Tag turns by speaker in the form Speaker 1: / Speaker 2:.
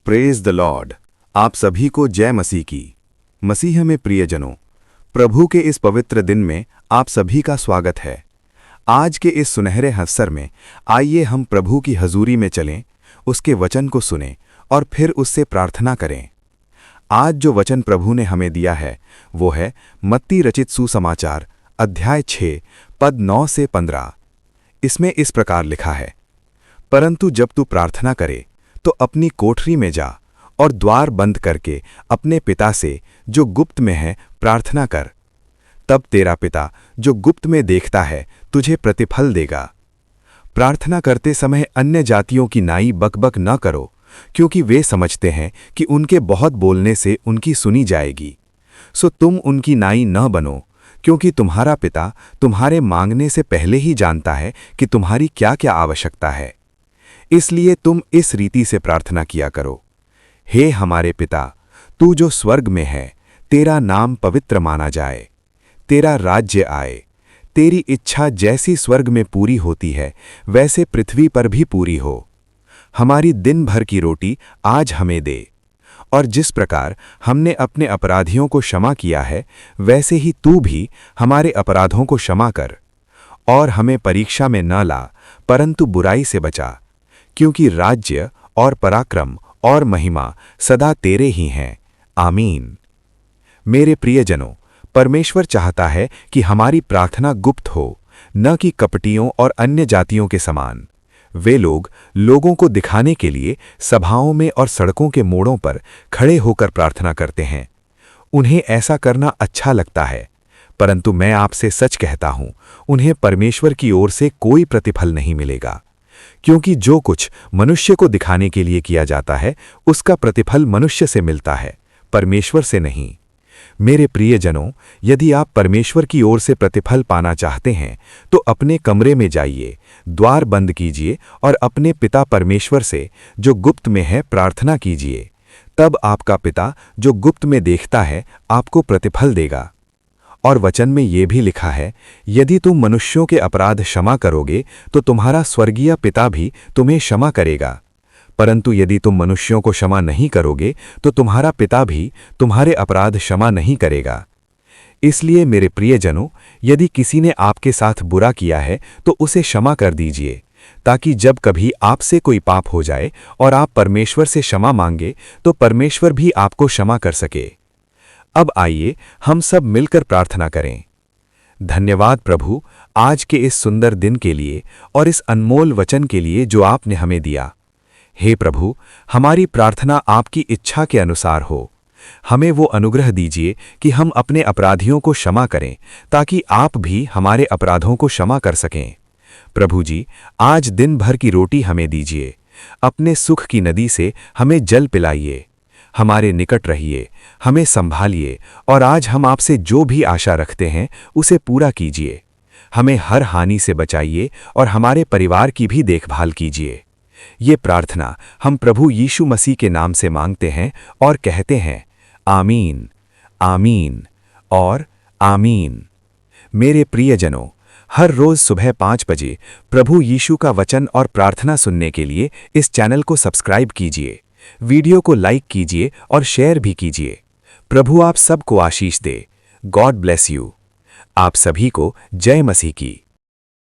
Speaker 1: Praise the Lord. आप सभी को जय मसीह की। मसीह में प्रियजनों, प्रभु के इस पवित्र दिन में आप सभी का स्वागत है। आज के इस सुनहरे अवसर में आइए हम प्रभु की हजूरी में चलें, उसके वचन को सुनें और फिर उससे प्रार्थना करें। आज जो वचन प्रभु ने हमें दिया है वो है मत्ती रचित सुसमाचार अध्याय 6 पद 9 से 15। इसमें इस प्रकार लिखा है, परंतु जब तू प्रार्थना करे तो अपनी कोठरी में जा और द्वार बंद करके अपने पिता से जो गुप्त में है प्रार्थना कर। तब तेरा पिता जो गुप्त में देखता है तुझे प्रतिफल देगा। प्रार्थना करते समय अन्य जातियों की नाई बकबक न करो, क्योंकि वे समझते हैं कि उनके बहुत बोलने से उनकी सुनी जाएगी। सो तुम उनकी नाई न बनो, क्योंकि तुम्हारा पिता तुम्हारे मांगने से पहले ही जानता है कि तुम्हारी क्या क्या आवश्यकता है। इसलिए तुम इस रीति से प्रार्थना किया करो, हे हमारे पिता, तू जो स्वर्ग में है, तेरा नाम पवित्र माना जाए, तेरा राज्य आए, तेरी इच्छा जैसी स्वर्ग में पूरी होती है वैसे पृथ्वी पर भी पूरी हो। हमारी दिन भर की रोटी आज हमें दे, और जिस प्रकार हमने अपने अपराधियों को क्षमा किया है वैसे ही तू भी हमारे अपराधों को क्षमा कर। और हमें परीक्षा में न ला, परंतु बुराई से बचा, क्योंकि राज्य और पराक्रम और महिमा सदा तेरे ही हैं। आमीन। मेरे प्रियजनों, परमेश्वर चाहता है कि हमारी प्रार्थना गुप्त हो, न कि कपटियों और अन्य जातियों के समान। वे लोग लोगों को दिखाने के लिए सभाओं में और सड़कों के मोड़ों पर खड़े होकर प्रार्थना करते हैं। उन्हें ऐसा करना अच्छा लगता है, परंतु मैं आपसे सच कहता हूं, उन्हें परमेश्वर की ओर से कोई प्रतिफल नहीं मिलेगा। क्योंकि जो कुछ मनुष्य को दिखाने के लिए किया जाता है उसका प्रतिफल मनुष्य से मिलता है, परमेश्वर से नहीं। मेरे प्रियजनों, यदि आप परमेश्वर की ओर से प्रतिफल पाना चाहते हैं तो अपने कमरे में जाइए, द्वार बंद कीजिए और अपने पिता परमेश्वर से जो गुप्त में है प्रार्थना कीजिए। तब आपका पिता जो गुप्त में देखता है आपको प्रतिफल देगा। और वचन में ये भी लिखा है, यदि तुम मनुष्यों के अपराध क्षमा करोगे तो तुम्हारा स्वर्गीय पिता भी तुम्हें क्षमा करेगा। परंतु यदि तुम मनुष्यों को क्षमा नहीं करोगे तो तुम्हारा पिता भी तुम्हारे अपराध क्षमा नहीं करेगा। इसलिए मेरे प्रियजनों, यदि किसी ने आपके साथ बुरा किया है तो उसे क्षमा कर दीजिए, ताकि जब कभी आपसे कोई पाप हो जाए और आप परमेश्वर से क्षमा मांगे तो परमेश्वर भी आपको क्षमा कर सके। अब आइए हम सब मिलकर प्रार्थना करें। धन्यवाद प्रभु, आज के इस सुंदर दिन के लिए और इस अनमोल वचन के लिए जो आपने हमें दिया। हे प्रभु, हमारी प्रार्थना आपकी इच्छा के अनुसार हो। हमें वो अनुग्रह दीजिए कि हम अपने अपराधियों को क्षमा करें, ताकि आप भी हमारे अपराधों को क्षमा कर सकें। प्रभु जी, आज दिन भर की रोटी हमें दीजिए। अपने सुख की नदी से हमें जल पिलाइए। हमारे निकट रहिए, हमें संभालिए और आज हम आपसे जो भी आशा रखते हैं उसे पूरा कीजिए। हमें हर हानि से बचाइए और हमारे परिवार की भी देखभाल कीजिए। ये प्रार्थना हम प्रभु यीशु मसीह के नाम से मांगते हैं और कहते हैं, आमीन, आमीन और आमीन। मेरे प्रियजनों, हर रोज सुबह 5 बजे प्रभु यीशु का वचन और प्रार्थना सुनने के लिए इस चैनल को सब्सक्राइब कीजिए। वीडियो को लाइक कीजिए और शेयर भी कीजिए। प्रभु आप सबको आशीष दे। God bless you. आप सभी को जय मसीह की।